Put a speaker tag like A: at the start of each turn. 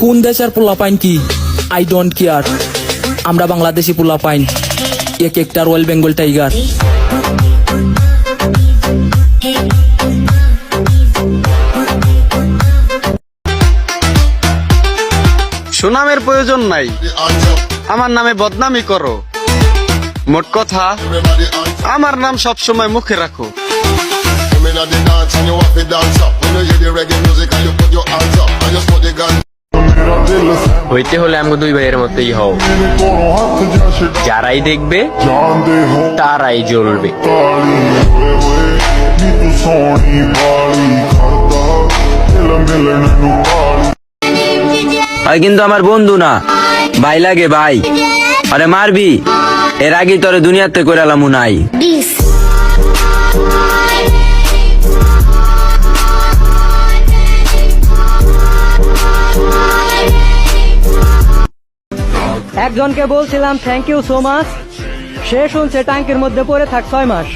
A: কোন দেশের পোলাপাইন কি আই ডোন্ট কেয়ার, আমরা বাংলাদেশি পোলাপাইন এক একটা রয়্যাল বেঙ্গল টাইগার।
B: সুনামের প্রয়োজন নাই, আমার নামে বদনামি করো। মোট কথা, আমার নাম সবসময় মুখে রাখো।
C: হইতে হলে আমাকে দুই ভাইয়ের মতোই হও, যারাই দেখবে তারাই জ্বলবে।
D: কিন্তু আমার বন্ধু না, ভাই লাগে ভাই। আরে মারবি, এর আগে তোরে দুনিয়াতে কইরালামু নাই।
E: একজনকে বলছিলাম থ্যাংক ইউ সো মাচ, সে শুনছে ট্যাঙ্কের মধ্যে পড়ে থাক 6 মাস।